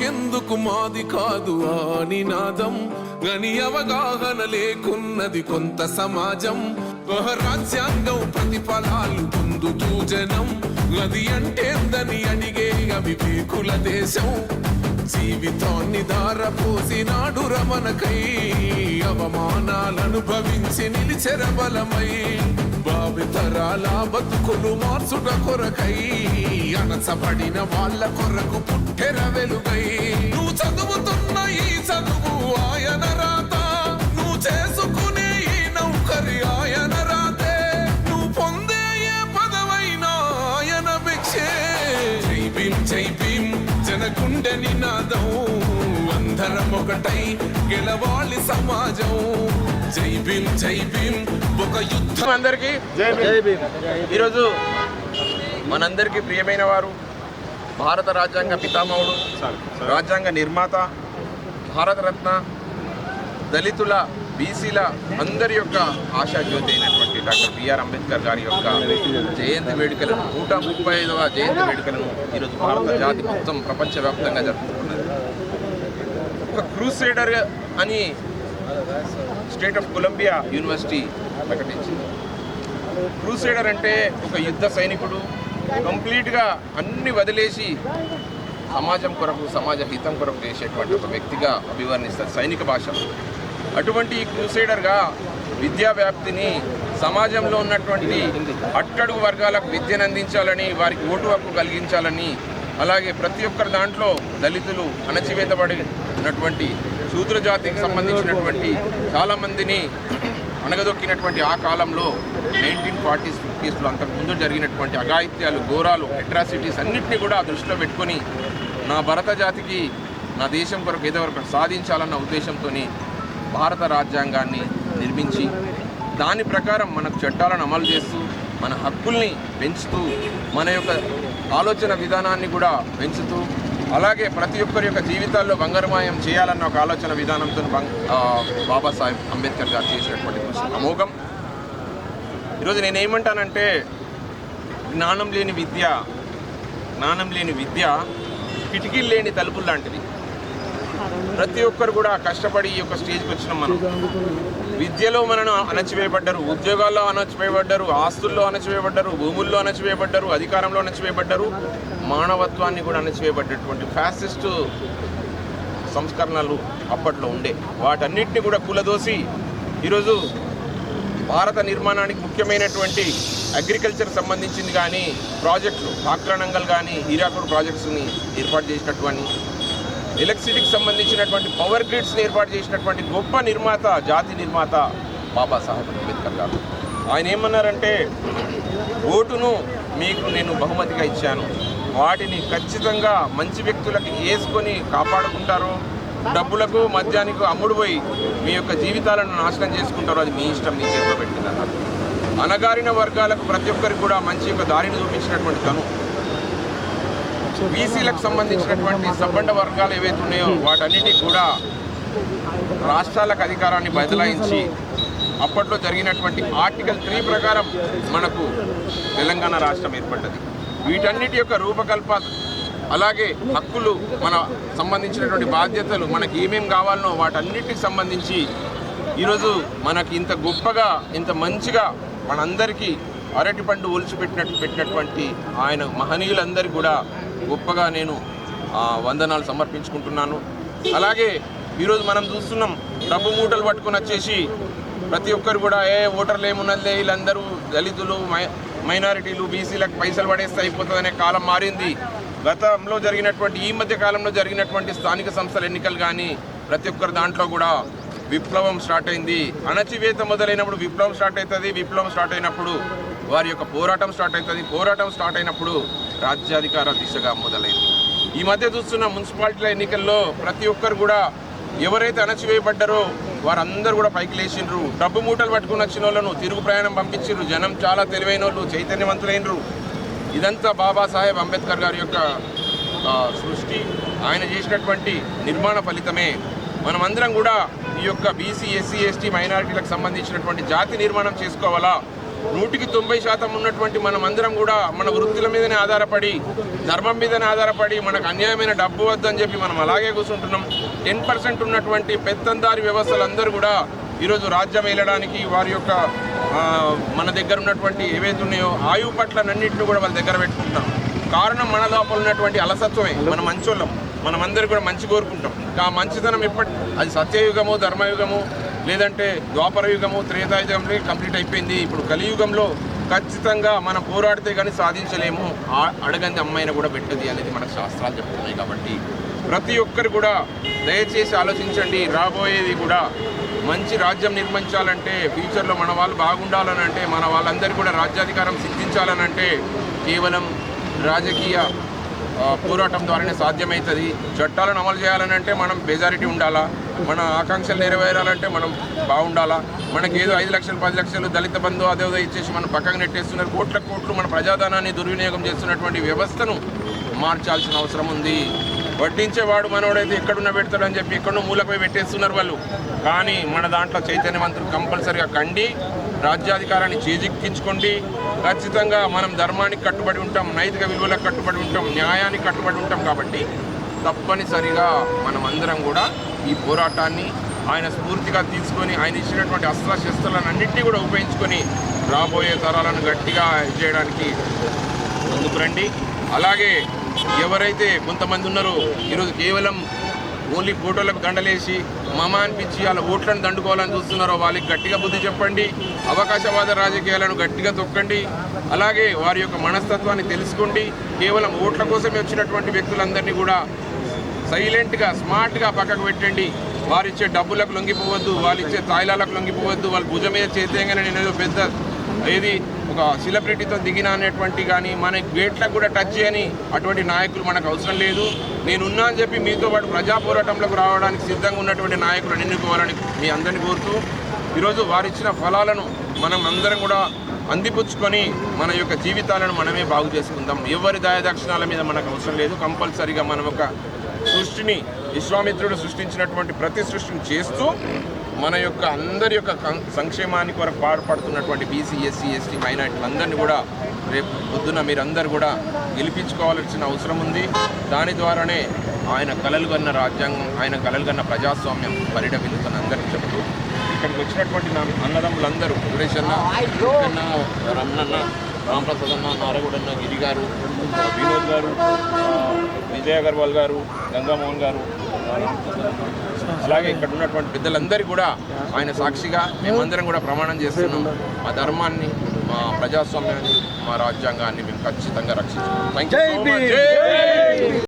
మాకెందుకు మాది కాదు ఆ నినాదం గని అవగాహన లేకున్నది కొంత సమాజం రాజ్యాంగం ప్రతిఫలాలు పొందుతూ జనం అది అంటేందని అడిగే అవివేకుల దేశం జీవితాన్ని దారపోసినాడు రమణకై అవమానాలనుభవించి నిలిచెర బలమై భావితరాల బతుకులు మార్చుట కొరకై అణచబడిన వాళ్ళ కొరకు పుట్టెర వెలుగై నువ్వు చదువుతున్న ఈ చదువు ఆయన రాత నువ్వు చేసుకునే ఈ నౌకరి ఆయన రాతే నువ్వు పొందే ఏ పదవైనా ఆయన భిక్షే జై భీం జనగుండె నినాదం అందరం ఒకటై గెలవాలి సమాజం జై భీం ఒక యుద్ధం. అందరికీ జై భీమ్. ఈరోజు మనందరికీ ప్రియమైన వారు భారత రాజ్యాంగ పితామహుడు, రాజ్యాంగ నిర్మాత, భారతరత్న, దళితుల బీసీల అందరి యొక్క ఆశాజ్యోతి అయినటువంటి డాక్టర్ బిఆర్ అంబేద్కర్ గారి యొక్క జయంతి వేడుకలను 135వ జయంతి వేడుకలను ఈరోజు భారత జాతి మొత్తం ప్రపంచవ్యాప్తంగా జరుపుకుంటున్నది. ఒక క్రూసేడర్ అని స్టేట్ ఆఫ్ కొలంబియా యూనివర్సిటీ ప్రకటించింది. క్రూసేడర్ అంటే ఒక యుద్ధ సైనికుడు, కంప్లీట్గా అన్ని వదిలేసి సమాజం కొరకు, సమాజ హితం కొరకు చేసేటువంటి ఒక వ్యక్తిగా అభివర్ణిస్తారు సైనిక భాషలో. అటువంటి క్రూసేడర్గా విద్యా వ్యాప్తిని, సమాజంలో ఉన్నటువంటి అట్టడుగు వర్గాలకు విద్యను అందించాలని, వారికి ఓటు హక్కు కలిగించాలని, అలాగే ప్రతి ఒక్కరి దాంట్లో దళితులు, అణచివేతబడినటువంటి శూద్ర జాతికి సంబంధించినటువంటి చాలామందిని అణగదొక్కినటువంటి ఆ కాలంలో 1940s, 50sలో అంతకుముందు జరిగినటువంటి అఘాయిత్యాలు, ఘోరాలు, అట్రాసిటీస్ అన్నింటినీ కూడా దృష్టిలో పెట్టుకొని నా భరత జాతికి, నా దేశం కొరకు ఏదో వరకు సాధించాలన్న ఉద్దేశంతో భారత రాజ్యాంగాన్ని నిర్మించి దాని ప్రకారం మనకు చట్టాలను అమలు చేస్తూ మన హక్కుల్ని పెంచుతూ మన యొక్క ఆలోచన విధానాన్ని కూడా పెంచుతూ అలాగే ప్రతి ఒక్కరి యొక్క జీవితాల్లో బంగారుమయం చేయాలన్న ఒక ఆలోచన విధానంతో బాబాసాహెబ్ అంబేద్కర్ గారు చేసినటువంటి కృషి అమోఘం. ఈరోజు నేనేమంటానంటే జ్ఞానం లేని విద్య కిటికీలు లేని తలుపులు లాంటిది. ప్రతి ఒక్కరు కూడా కష్టపడి ఈ యొక్క స్టేజ్కి వచ్చినాం. మనం విద్యలో మనను అణచివేయబడ్డారు, ఉద్యోగాల్లో అణచివేయబడ్డారు, ఆస్తుల్లో అణచివేయబడ్డారు, భూముల్లో అణచివేయబడ్డారు, అధికారంలో అణచివేయబడ్డారు, మానవత్వాన్ని కూడా అణచివేయబడ్డటువంటి ఫ్యాసిస్టు సంస్కరణలు అప్పట్లో ఉండే. వాటన్నిటిని కూడా కూలదోసి ఈరోజు భారత నిర్మాణానికి ముఖ్యమైనటువంటి అగ్రికల్చర్ సంబంధించింది కానీ ప్రాజెక్టులు, ఆక్రానంగల్ కానీ, హీరాకుడ్ ప్రాజెక్ట్స్ని ఏర్పాటు చేసినటువంటి, ఎలక్ట్రిసిటీకి సంబంధించినటువంటి పవర్ గ్రిడ్స్ని ఏర్పాటు చేసినటువంటి గొప్ప నిర్మాత, జాతి నిర్మాత బాబాసాహెబ్ అంబేద్కర్ గారు. ఆయన ఏమన్నారంటే, ఓటును మీకు నేను బహుమతిగా ఇచ్చాను, వాటిని ఖచ్చితంగా మంచి వ్యక్తులకు వేసుకొని కాపాడుకుంటారో, డబ్బులకు మద్యానికి అమ్ముడుపోయి మీ యొక్క జీవితాలను నాశనం చేసుకుంటారో అది మీ ఇష్టం, మీ చేతిలో పెట్టిందన్నారు. అణగారిన వర్గాలకు ప్రతి ఒక్కరికి కూడా మంచి యొక్క దారిని చూపించినటువంటి తను. బీసీలకు సంబంధించినటువంటి సబ్బండ వర్గాలు ఏవైతే ఉన్నాయో వాటన్నిటికీ కూడా రాష్ట్రాలకు అధికారాన్ని బదలాయించి అప్పట్లో జరిగినటువంటి ఆర్టికల్ 3 ప్రకారం మనకు తెలంగాణ రాష్ట్రం ఏర్పడ్డది. వీటన్నిటి యొక్క రూపకల్ప, అలాగే హక్కులు, మన సంబంధించినటువంటి బాధ్యతలు, మనకి ఏమేమి కావాలనో వాటన్నిటికి సంబంధించి ఈరోజు మనకి ఇంత గొప్పగా, ఇంత మంచిగా మనందరికీ అరటి పండు పెట్టినటువంటి ఆయన మహనీయులందరికీ కూడా గొప్పగా నేను వందనాలు సమర్పించుకుంటున్నాను. అలాగే ఈరోజు మనం చూస్తున్నాం, డబ్బు మూటలు పట్టుకొని వచ్చేసి ప్రతి ఒక్కరు కూడా ఓటర్లు ఏమున్నదిలే, వీళ్ళందరూ దళితులు, మైనారిటీలు, బీసీలకు పైసలు పడేస్తే అయిపోతుందనే కాలం మారింది. గతంలో జరిగినటువంటి, ఈ మధ్య కాలంలో జరిగినటువంటి స్థానిక సంస్థల ఎన్నికలు కానీ ప్రతి ఒక్కరు దాంట్లో కూడా విప్లవం స్టార్ట్ అయింది. అణచివేత మొదలైనప్పుడు విప్లవం స్టార్ట్ అవుతుంది, విప్లవం స్టార్ట్ అయినప్పుడు వారి యొక్క పోరాటం స్టార్ట్ అవుతుంది, పోరాటం స్టార్ట్ అయినప్పుడు రాజ్యాధికార దిశగా మొదలైంది. ఈ మధ్య చూస్తున్న మున్సిపాలిటీల ఎన్నికల్లో ప్రతి ఒక్కరు కూడా ఎవరైతే అణచివేయబడ్డారో వారందరూ కూడా పైకి లేచిండ్రు. డబ్బు మూటలు పట్టుకుని వచ్చిన వాళ్ళను తిరుగు ప్రయాణం పంపించారు. జనం చాలా తెలివైన వాళ్ళు, చైతన్యవంతులైనరు. ఇదంతా బాబాసాహెబ్ అంబేద్కర్ గారి యొక్క సృష్టి, ఆయన చేసినటువంటి నిర్మాణ ఫలితమే. మనమందరం కూడా ఈ యొక్క బీసీ, ఎస్సీ, ఎస్టీ, మైనారిటీలకు సంబంధించినటువంటి జాతి నిర్మాణం చేసుకోవాలా, 100% ఉన్నటువంటి మనమందరం కూడా మన వృత్తుల మీదనే ఆధారపడి ధర్మం మీదనే ఆధారపడి మనకు అన్యాయమైన డబ్బు వద్దని చెప్పి మనం అలాగే కూర్చుంటున్నాం. 10% ఉన్నటువంటి పెత్తందారి వ్యవస్థలందరూ కూడా ఈరోజు రాజ్యం ఏలడానికి వారి యొక్క మన దగ్గర ఉన్నటువంటి ఏవైతే ఉన్నాయో ఆయువు పట్లనన్నింటినీ కూడా వాళ్ళ దగ్గర పెట్టుకుంటాం. కారణం మన లోపల ఉన్నటువంటి అలసత్వమే. మన మంచోళ్ళం, మనమందరూ కూడా మంచి కోరుకుంటాం. ఆ మంచితనం అది సత్యయుగము, ధర్మయుగము, లేదంటే ద్వాపర యుగము, త్రేతాయుగంలో కంప్లీట్ అయిపోయింది. ఇప్పుడు కలియుగంలో ఖచ్చితంగా మనం పోరాడితే కానీ సాధించలేము. అడగంది అమ్మాయిన కూడా పెట్టది అనేది మనకు శాస్త్రాలు చెప్తున్నాయి. కాబట్టి ప్రతి ఒక్కరు కూడా దయచేసి ఆలోచించండి. రాబోయేది కూడా మంచి రాజ్యం నిర్మించాలంటే, ఫ్యూచర్లో మన వాళ్ళు బాగుండాలని అంటే, మన వాళ్ళందరికీ కూడా రాజ్యాధికారం సిద్ధించాలనంటే కేవలం రాజకీయ పోరాటం ద్వారానే సాధ్యమవుతుంది. చట్టాలను అమలు చేయాలని అంటే మనం మెజారిటీ ఉండాలా, మన ఆకాంక్షలు నెరవేరాలంటే మనం బాగుండాలా. మనకి ఏదో 5 లక్షలు 10 లక్షలు దళిత బంధు అదేదో ఇచ్చేసి మనం పక్కకు నెట్టేస్తున్నారు. కోట్లు మన ప్రజాధనాన్ని దుర్వినియోగం చేస్తున్నటువంటి వ్యవస్థను మార్చాల్సిన అవసరం ఉంది. వడ్డించేవాడు మనోడైతే ఎక్కడున్న పెడతాడని చెప్పి ఎక్కడో మూలపై పెట్టేస్తున్నారు వాళ్ళు. కానీ మన దాంట్లో చైతన్యవంతులు కంపల్సరిగా కండి, రాజ్యాధికారాన్ని చేజిక్కించుకోండి. ఖచ్చితంగా మనం ధర్మానికి కట్టుబడి ఉంటాం, నైతిక విలువలకు కట్టుబడి ఉంటాం, న్యాయానికి కట్టుబడి ఉంటాం. కాబట్టి తప్పనిసరిగా మనం అందరం కూడా ఈ పోరాటాన్ని ఆయన స్ఫూర్తిగా తీసుకొని ఆయన ఇచ్చినటువంటి అస్త్రశస్త్రాలను అన్నింటినీ కూడా ఉపయోగించుకొని రాబోయే తరాలను గట్టిగా చేయడానికి ముందుకు రండి. అలాగే ఎవరైతే కొంతమంది ఉన్నారో ఈరోజు కేవలం ఓన్లీ ఫోటోలకు దండలేసి మమ అనిపించి వాళ్ళ ఓట్లను దండుకోవాలని చూస్తున్నారో వాళ్ళకి గట్టిగా బుద్ధి చెప్పండి. అవకాశవాద రాజకీయాలను గట్టిగా తొక్కండి. అలాగే వారి యొక్క మనస్తత్వాన్ని తెలుసుకోండి. కేవలం ఓట్ల కోసమే వచ్చినటువంటి వ్యక్తులందరినీ కూడా సైలెంట్గా స్మార్ట్గా పక్కకు పెట్టండి. వారిచ్చే డబ్బులకు లొంగిపోవద్దు, వాళ్ళు ఇచ్చే తాయిలాలకు లొంగిపోవద్దు. వాళ్ళ భుజం మీద చేతేగానే నేను ఏదో పెద్ద ఏది ఒక సెలబ్రిటీతో దిగిన అనేటువంటి కానీ మన గేట్లకు కూడా టచ్ చేయని అటువంటి నాయకులు మనకు అవసరం లేదు. నేనున్నా అని చెప్పి మీతో పాటు ప్రజా పోరాటంలోకి రావడానికి సిద్ధంగా ఉన్నటువంటి నాయకులను ఎన్నుకోవాలని మీ అందరినీ కోరుతూ ఈరోజు వారిచ్చిన ఫలాలను మనం అందరం కూడా అందిపుచ్చుకొని మన యొక్క జీవితాలను మనమే బాగు చేసుకుందాం. ఎవరి దయాదక్షిణాల మీద మనకు అవసరం లేదు. కంపల్సరీగా మనం ఒక సృష్టిని విశ్వామిత్రుడు సృష్టించినటువంటి ప్రతి సృష్టిని చేస్తూ మన యొక్క అందరి యొక్క సంక్షేమానికి వరకు పాటుపడుతున్నటువంటి బీసీ, ఎస్సీ, ఎస్టీ, మైనార్టీలందరినీ కూడా రేపు పొద్దున మీరందరూ కూడా గెలిపించుకోవాల్సిన అవసరం ఉంది. దాని ద్వారానే ఆయన కలలు కన్న రాజ్యాంగం, ఆయన కలలు కన్న ప్రజాస్వామ్యం పరిడమిల్లుతున్న అందరికీ చెబుతూ ఇక్కడికి వచ్చినటువంటి నా అన్నదమ్ములందరూ సురేష్ అన్న, రమణన్న, రాంప్రసాద్ అన్న, నారగూడన్న, గిరి గారు, వినోద్ గారు, విజయ్ అగర్వాల్ గారు, గంగామోహన్ గారు, అలాగే ఇక్కడ ఉన్నటువంటి పెద్దలందరికీ కూడా ఆయన సాక్షిగా మేమందరం కూడా ప్రమాణం చేస్తున్నాం. మా ధర్మాన్ని, మా ప్రజాస్వామ్యాన్ని, మా రాజ్యాంగాన్ని మేము ఖచ్చితంగా రక్షించాం. Thank you so much.